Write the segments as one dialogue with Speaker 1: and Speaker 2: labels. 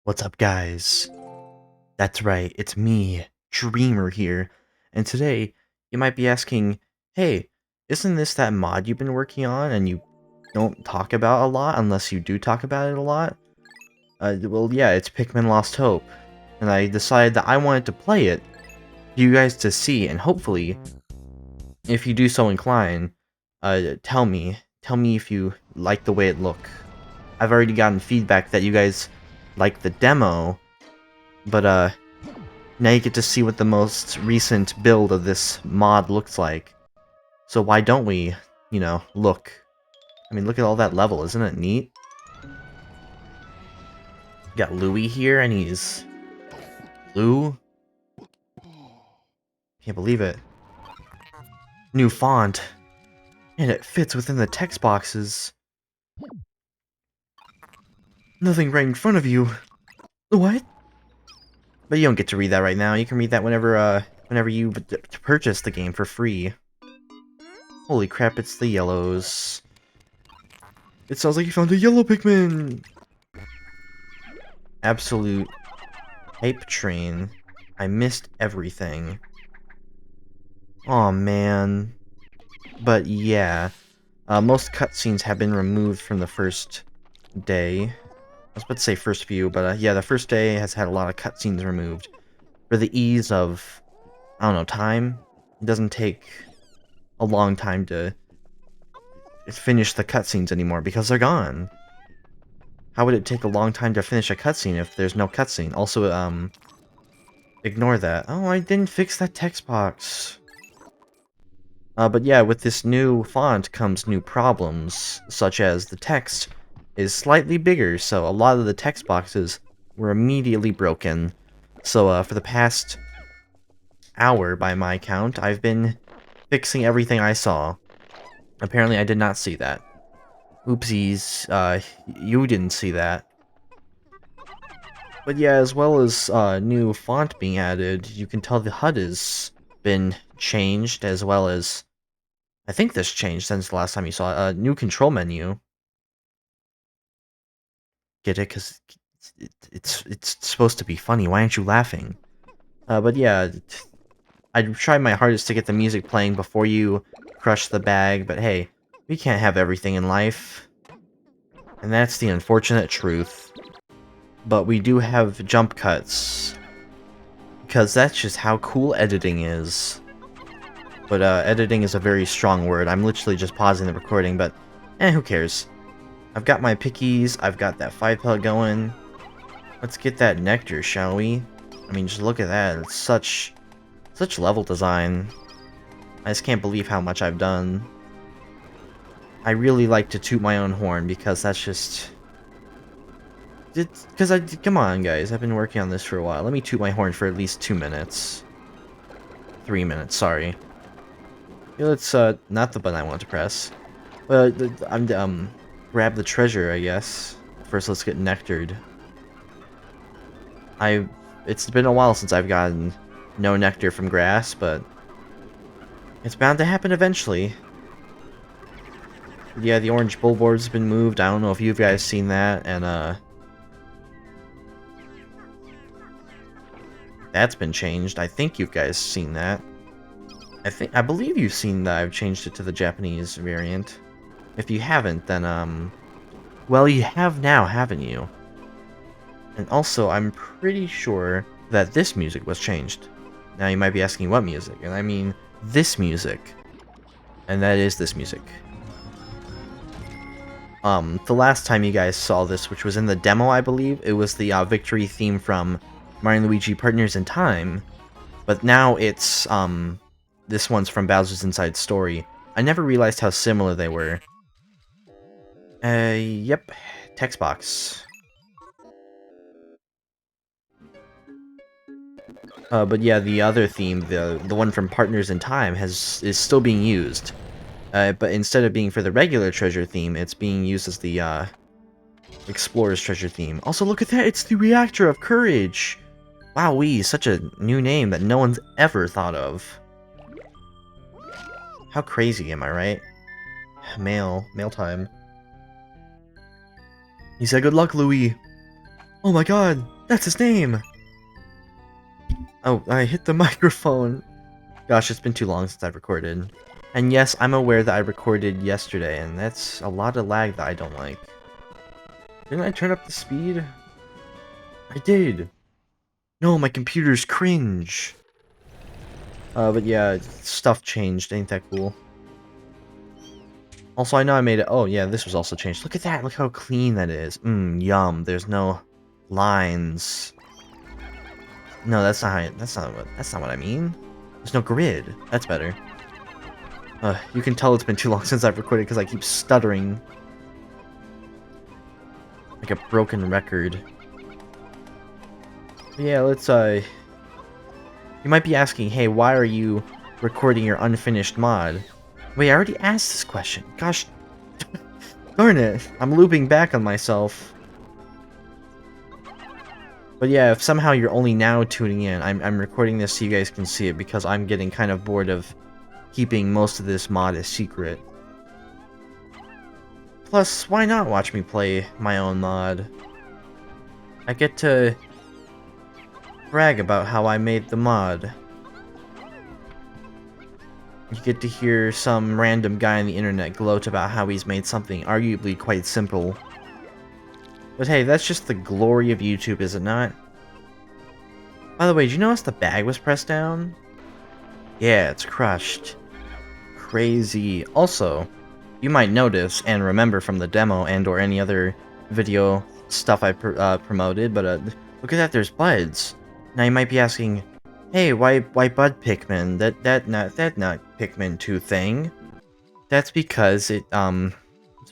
Speaker 1: What's up, guys? That's right, it's me, Dreamer here, and today you might be asking, hey, isn't this that mod you've been working on and you don't talk about a lot unless you do talk about it a lot? Well, yeah, it's Pikmin Lost Hope, and I decided that I wanted to play it for you guys to see, and hopefully, if you do so incline, tell me if you like the way it look. I've already gotten feedback that you guys like the demo, but now you get to see what the most recent build of this mod looks like. So why don't we, look? I mean, look at all that level, isn't it neat? We got Louie here, and he's blue. Can't believe it. New font. And it fits within the text boxes. Nothing right in front of you. What? But you don't get to read that right now. You can read that whenever you purchase the game for free. Holy crap, it's the yellows. It sounds like you found a yellow Pikmin! Absolute hype train. I missed everything. Aw, man. But yeah, most cutscenes have been removed from the first day. I was about to say first view, but yeah, the first day has had a lot of cutscenes removed. For the ease of, I don't know, time. It doesn't take a long time to finish the cutscenes anymore because they're gone. How would it take a long time to finish a cutscene if there's no cutscene? Also, ignore that. Oh, I didn't fix that text box. But yeah, with this new font comes new problems, such as the text is slightly bigger, so a lot of the text boxes were immediately broken. So, for the past hour, by my count, I've been fixing everything I saw. Apparently, I did not see that. Oopsies, you didn't see that. But yeah, as well as new font being added, you can tell the HUD has been changed, as well as I think this changed since the last time you saw it. New control menu. Get it? Because it's supposed to be funny. Why aren't you laughing? But yeah, I tried my hardest to get the music playing before you crush the bag, but hey, we can't have everything in life. And that's the unfortunate truth. But we do have jump cuts. Because that's just how cool editing is. But editing is a very strong word. I'm literally just pausing the recording, but who cares? I've got my pickies, I've got that 5 pellet going. Let's get that nectar, shall we? I mean, just look at that. It's such level design. I just can't believe how much I've done. I really like to toot my own horn because that's just... come on, guys. I've been working on this for a while. Let me toot my horn for at least 2 minutes. 3 minutes, sorry. Yeah, let's, not the button I want to press. I'm, grab the treasure, I guess. First, let's get nectared. It's been a while since I've gotten no nectar from grass, but it's bound to happen eventually. Yeah, the orange billboard's been moved. I don't know if you guys seen that, and that's been changed. I think you guys seen that. I believe you've seen that I've changed it to the Japanese variant. If you haven't, then well, you have now, haven't you? And also, I'm pretty sure that this music was changed. Now you might be asking what music, and I mean this music. And that is this music. The last time you guys saw this, which was in the demo, I believe, it was the victory theme from Mario & Luigi Partners in Time. But now it's, this one's from Bowser's Inside Story. I never realized how similar they were. Yep. Text box. But yeah, the other theme, the one from Partners in Time, is still being used. But instead of being for the regular treasure theme, it's being used as the Explorer's treasure theme. Also, look at that! It's the Reactor of Courage! Wowee, such a new name that no one's ever thought of. How crazy, am I right? Mail time. He said, "Good luck, Louis." Oh my god! That's his name! Oh, I hit the microphone. Gosh, it's been too long since I've recorded. And yes, I'm aware that I recorded yesterday, and that's a lot of lag that I don't like. Didn't I turn up the speed? I did! No, my computer's cringe! But yeah, stuff changed. Ain't that cool? Also, I know I made it. Oh, yeah, this was also changed. Look at that. Look how clean that is. Yum. There's no lines. No, that's not what I mean. There's no grid. That's better. You can tell it's been too long since I've recorded because I keep stuttering. Like a broken record. But yeah, let's, You might be asking, hey, why are you recording your unfinished mod? Wait, I already asked this question. Gosh, darn it. I'm looping back on myself. But yeah, if somehow you're only now tuning in, I'm recording this so you guys can see it because I'm getting kind of bored of keeping most of this mod a secret. Plus, why not watch me play my own mod? I get to brag about how I made the mod. You get to hear some random guy on the internet gloat about how he's made something arguably quite simple. But hey, that's just the glory of YouTube, is it not? By the way, did you notice the bag was pressed down? Yeah, it's crushed. Crazy. Also, you might notice and remember from the demo and or any other video stuff I promoted, but look at that, there's buds. Now you might be asking, hey, why bud Pikmin? That not Pikmin 2 thing. That's because it,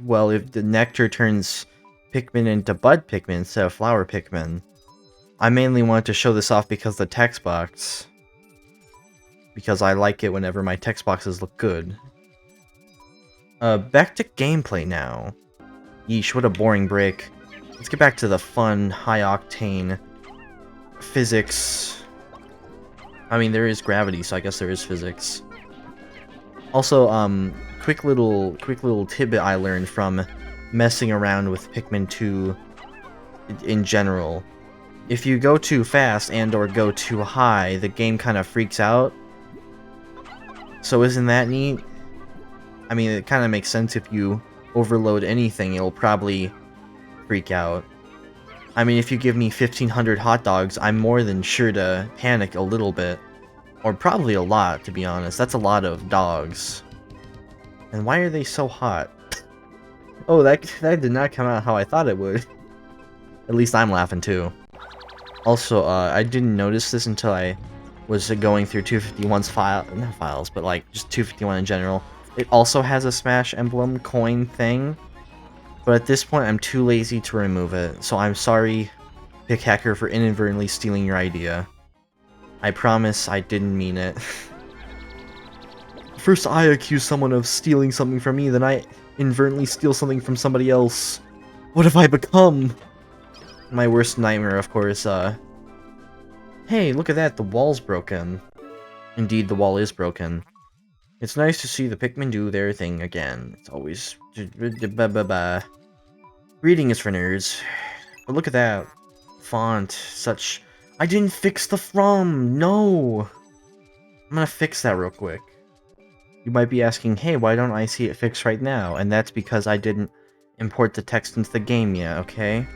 Speaker 1: well, if the nectar turns Pikmin into bud Pikmin instead of flower Pikmin. I mainly wanted to show this off because the text box. Because I like it whenever my text boxes look good. Back to gameplay now. Yeesh, what a boring break. Let's get back to the fun, high-octane physics. I mean, there is gravity, so I guess there is physics. Also, quick little tidbit I learned from messing around with Pikmin 2 in general. If you go too fast and or go too high, the game kind of freaks out. So isn't that neat? I mean, it kind of makes sense if you overload anything, it'll probably freak out. I mean, if you give me 1,500 hot dogs, I'm more than sure to panic a little bit. Or probably a lot, to be honest. That's a lot of dogs. And why are they so hot? Oh, that did not come out how I thought it would. At least I'm laughing too. Also, I didn't notice this until I was going through 251's not files, but like just 251 in general. It also has a Smash emblem coin thing, but at this point I'm too lazy to remove it, so I'm sorry, Pickhacker, for inadvertently stealing your idea. I promise I didn't mean it. First I accuse someone of stealing something from me, then I inadvertently steal something from somebody else. What have I become? My worst nightmare, of course, Hey, look at that, the wall's broken. Indeed, the wall is broken. It's nice to see the Pikmin do their thing again. It's always... Reading is for nerds. But look at that. Font. Such... I didn't fix the from! No! I'm gonna fix that real quick. You might be asking, hey, why don't I see it fixed right now? And that's because I didn't import the text into the game yet, okay?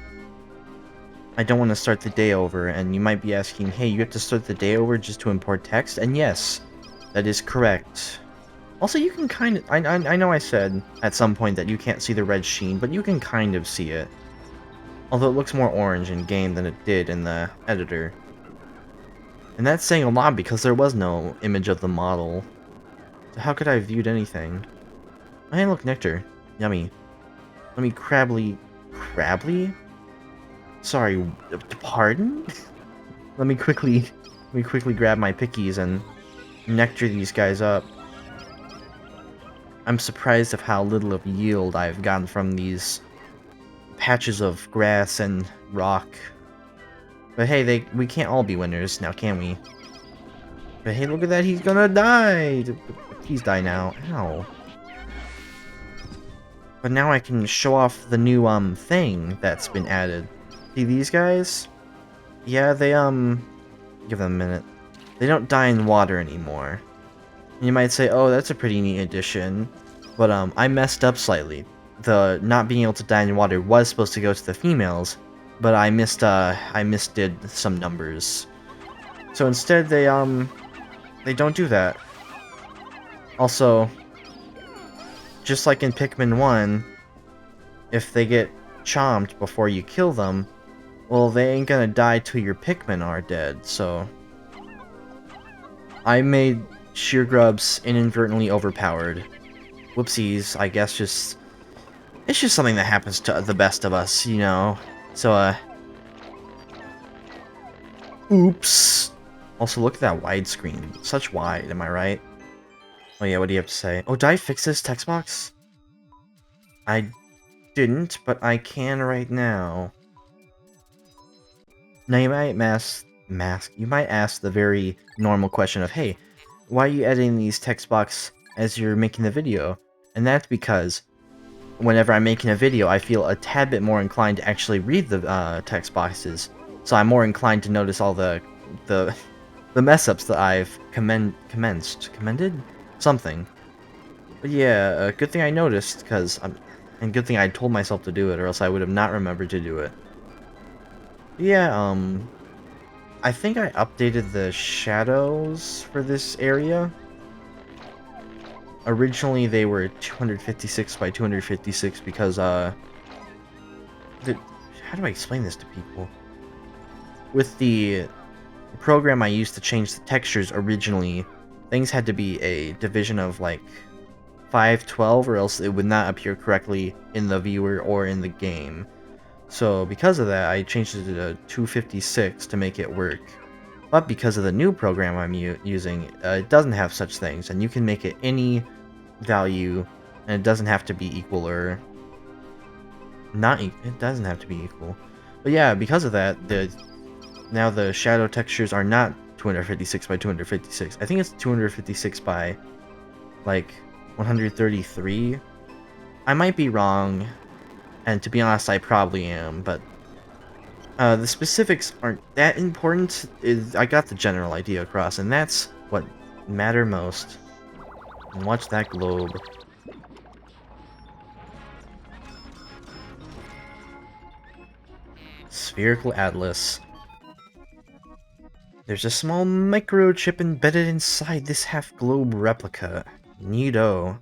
Speaker 1: I don't want to start the day over, and you might be asking, hey, you have to start the day over just to import text? And yes, that is correct. Also, you can kind of... I know I said at some point that you can't see the red sheen, but you can kind of see it. Although it looks more orange in-game than it did in the editor. And that's saying a lot because there was no image of the model. So how could I have viewed anything? Hey, look, nectar. Yummy. Let me crably... Crably? Sorry, pardon? Let me quickly grab my pickies and nectar these guys up. I'm surprised of how little of yield I've gotten from these patches of grass and rock. But hey, we can't all be winners now, can we? But hey, look at that, he's gonna die! Please die now. Ow. But now I can show off the new, thing that's been added. See these guys? Yeah, they, give them a minute. They don't die in water anymore. And you might say, oh, that's a pretty neat addition. But, I messed up slightly. The not being able to die in water was supposed to go to the females, but I misdid some numbers. So instead, they don't do that. Also, just like in Pikmin 1, if they get chomped before you kill them, well, they ain't gonna die till your Pikmin are dead, so... I made Sheer Grubs inadvertently overpowered. Whoopsies, I guess just... It's just something that happens to the best of us, you know? So, oops! Also, look at that widescreen. Such wide, am I right? Oh yeah, what do you have to say? Oh, did I fix this text box? I didn't, but I can right now. Now you might you might ask the very normal question of, hey, why are you editing these text box as you're making the video? And that's because whenever I'm making a video, I feel a tad bit more inclined to actually read the text boxes. So I'm more inclined to notice all the mess ups that I've commended? Something. But yeah, good thing I noticed, because and good thing I told myself to do it, or else I would have not remembered to do it. Yeah, I think I updated the shadows for this area. Originally, they were 256 by 256 because, how do I explain this to people? With the program I used to change the textures originally, things had to be a division of, like, 512, or else it would not appear correctly in the viewer or in the game. So because of that, I changed it to 256 to make it work. But because of the new program I'm using, it doesn't have such things, and you can make it any value, and it doesn't have to be equal or not. It doesn't have to be equal. But yeah, because of that, now the shadow textures are not 256 by 256. I think it's 256 by like 133. I might be wrong, and to be honest, I probably am, but the specifics aren't that important. I got the general idea across, and that's what matter most. And watch that globe. Spherical Atlas. There's a small microchip embedded inside this half-globe replica. Neato.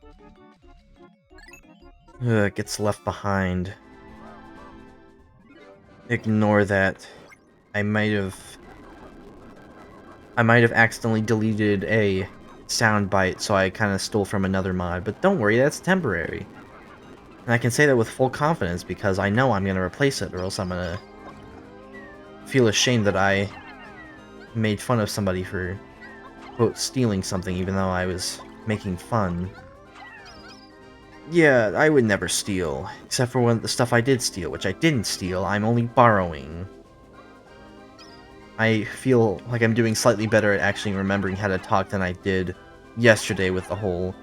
Speaker 1: It gets left behind. Ignore that. I might have accidentally deleted a soundbite, so I kind of stole from another mod, but don't worry, that's temporary. And I can say that with full confidence because I know I'm going to replace it, or else I'm going to feel ashamed that I made fun of somebody for, quote, stealing something even though I was making fun. Yeah, I would never steal, except for the stuff I did steal, which I didn't steal, I'm only borrowing. I feel like I'm doing slightly better at actually remembering how to talk than I did yesterday with the whole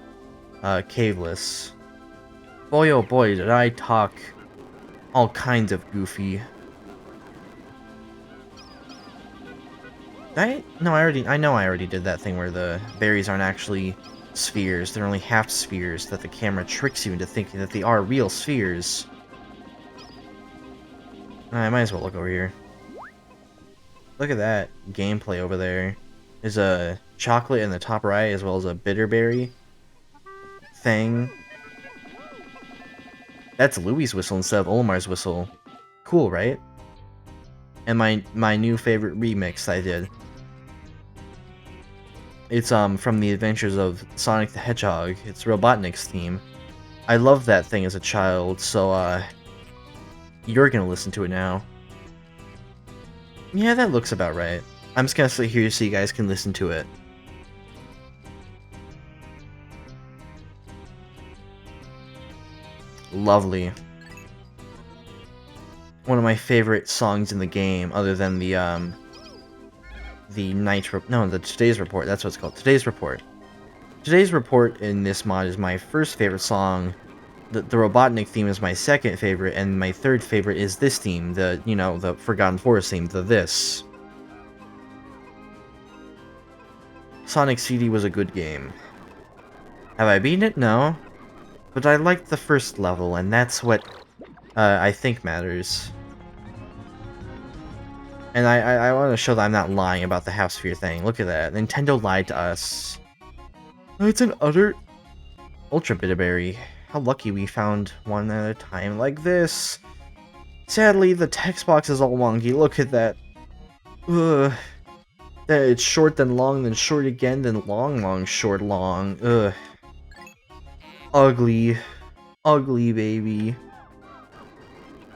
Speaker 1: caveless. Boy oh boy, did I talk all kinds of goofy. No, I know I already did that thing where the berries aren't actually spheres, they're only half spheres, that the camera tricks you into thinking that they are real spheres. I might as well look over here. Look at that gameplay over there. There's a chocolate in the top right, as well as a bitterberry thing. That's Louie's whistle instead of Olimar's whistle. Cool, right? And my new favorite remix I did. It's from the Adventures of Sonic the Hedgehog. It's Robotnik's theme. I loved that thing as a child, so you're gonna listen to it now. Yeah, that looks about right. I'm just gonna sit here so you guys can listen to it. Lovely. One of my favorite songs in the game, other than the Today's Report, that's what it's called, Today's Report. Today's Report in this mod is my first favorite song, the Robotnik theme is my second favorite, and my third favorite is this theme, the Forgotten Forest theme, the This. Sonic CD was a good game. Have I beaten it? No. But I liked the first level, and that's what I think matters. And I want to show that I'm not lying about the half sphere thing. Look at that. Nintendo lied to us. It's an utter Ultra Bitterberry. How lucky we found one at a time like this. Sadly, the text box is all wonky. Look at that. Ugh. It's short, then short again, then long, long, short, long. Ugh. Ugly. Ugly baby.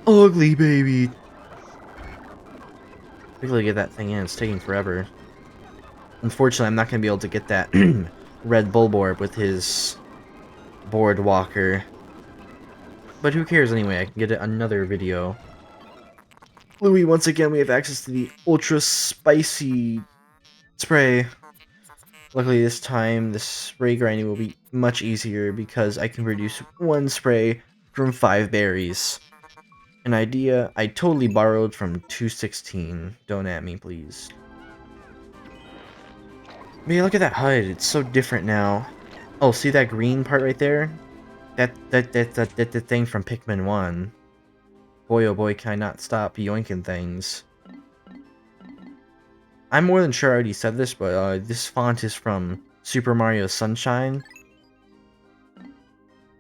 Speaker 1: Ugly baby. Quickly get that thing in. It's taking forever. Unfortunately, I'm not going to be able to get that red Bulborb with his board walker. But who cares anyway? I can get it another video. Louis, once again, we have access to the ultra spicy spray. Luckily this time, the spray grinding will be much easier because I can produce one spray from 5 berries. An idea I totally borrowed from 216. Don't at me, please. But yeah, look at that HUD. It's so different now. Oh, see that green part right there? That's the thing from Pikmin 1. Boy oh boy, can I not stop yoinking things. I'm more than sure I already said this, but this font is from Super Mario Sunshine.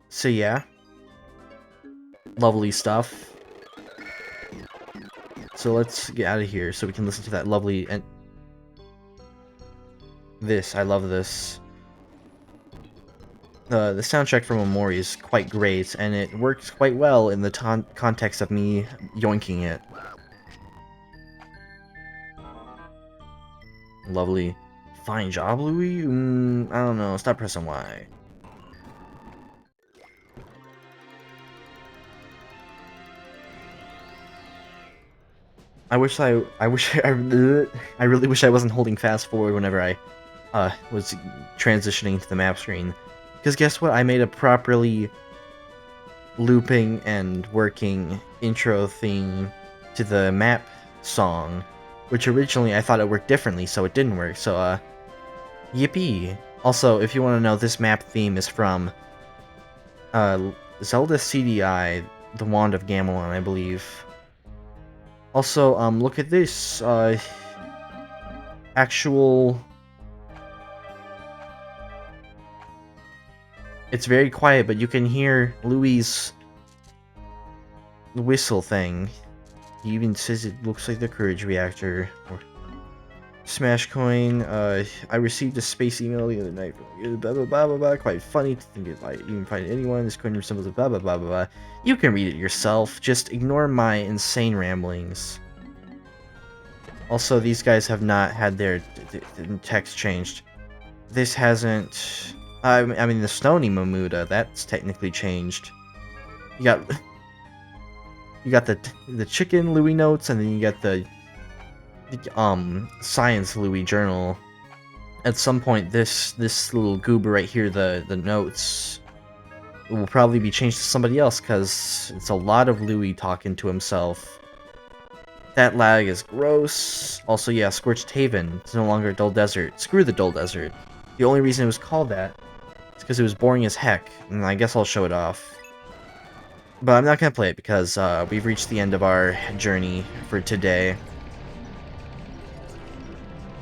Speaker 1: So yeah. Lovely stuff. So let's get out of here so we can listen to that lovely and this. I love this. The soundtrack from Omori is quite great, and it works quite well in the context of me yoinking it. Lovely. Fine job, Louis? I don't know. Stop pressing Y. I really wish I wasn't holding fast forward whenever I was transitioning to the map screen. Because guess what? I made a properly looping and working intro theme to the map song, which originally I thought it worked differently, so it didn't work. So, yippee! Also, if you want to know, this map theme is from Zelda CDI, the Wand of Gamelon, I believe. Also, look at this, actual... It's very quiet, but you can hear Louis' whistle thing. He even says it looks like the Courage Reactor. Or Smash Coin, I received a space email the other night from blah blah blah blah blah. Quite funny to think if I even find anyone. This coin resembles a blah blah blah blah blah. You can read it yourself. Just ignore my insane ramblings. Also, these guys have not had their text changed. This hasn't... I mean, the Stony Mamuda, that's technically changed. You got the chicken Louis notes, and then you got the science Louis journal. At some point, this little goober right here, the notes, will probably be changed to somebody else because it's a lot of Louis talking to himself. That lag is gross. Also, yeah, Scorched Haven. It's no longer Dull Desert. Screw the Dull Desert. The only reason it was called that is because it was boring as heck, and I guess I'll show it off. But I'm not gonna play it because we've reached the end of our journey for today.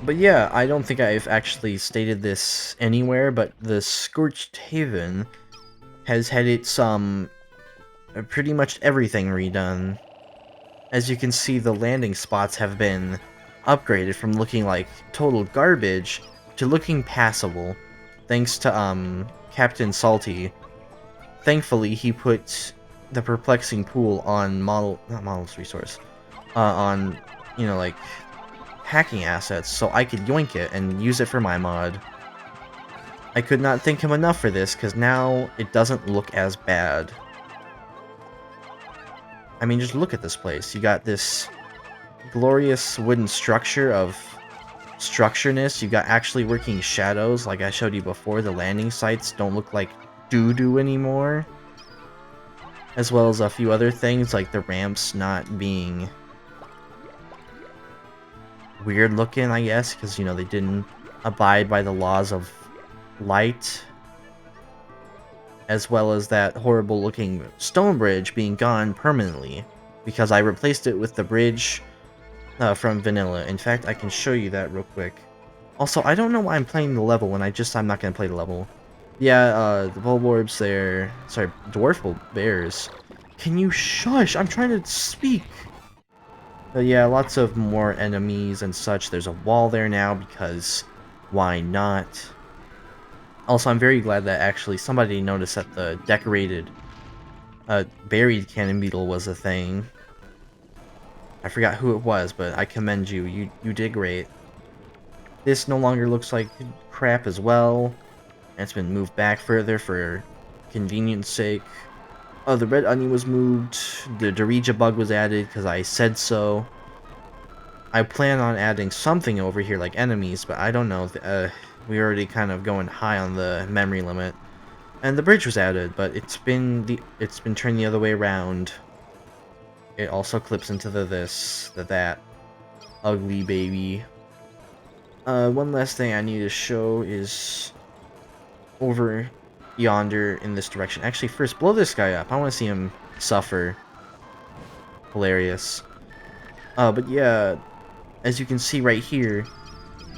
Speaker 1: But yeah, I don't think I've actually stated this anywhere, but the Scorched Haven has had its pretty much everything redone. As you can see, the landing spots have been upgraded from looking like total garbage to looking passable, thanks to Captain Salty. Thankfully, he put the perplexing pool on on, you know, like hacking assets, so I could yoink it and use it for my mod. I could not thank him enough for this, because now it doesn't look as bad. I mean, just look at this place. You got this glorious wooden structure of structureness. You got actually working shadows, like I showed you before. The landing sites don't look like doo-doo anymore. As well as a few other things, like the ramps not being weird looking, I guess, because, you know, they didn't abide by the laws of light, as well as that horrible looking stone bridge being gone permanently, because I replaced it with the bridge from vanilla. In fact, I can show you that real quick. Also, I don't know why I'm playing the level when I'm not gonna play the level. Yeah, the Bulborbs there. Sorry, Dwarf Bears. Can you shush? I'm trying to speak! But yeah, lots of more enemies and such. There's a wall there now because why not? Also, I'm very glad that actually somebody noticed that the decorated buried cannon beetle was a thing. I forgot who it was, but I commend you. You did great. This no longer looks like crap as well. And it's been moved back further for convenience sake. Oh, the red onion was moved. The Dorija bug was added because I said so. I plan on adding something over here like enemies, but I don't know. We're already kind of going high on the memory limit. And the bridge was added, but it's been turned the other way around. It also clips into that ugly baby. One last thing I need to show is over yonder in this direction. Actually, first, blow this guy up. I want to see him suffer. Hilarious. But yeah, as you can see right here,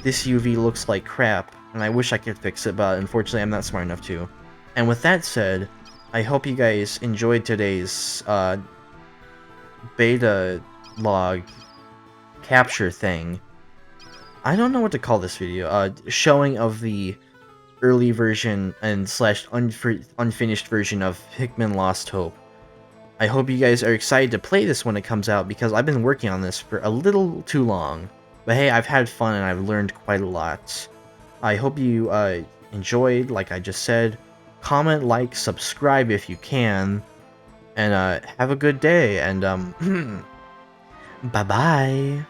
Speaker 1: this UV looks like crap, and I wish I could fix it, but unfortunately I'm not smart enough to. And with that said, I hope you guys enjoyed today's beta log capture thing. I don't know what to call this video. Showing of the early version and slash unfinished version of Pikmin Lost Hope. I hope you guys are excited to play this when it comes out, because I've been working on this for a little too long. But hey, I've had fun and I've learned quite a lot. I hope you enjoyed, like I just said. Comment, like, subscribe if you can. And have a good day, and bye-bye.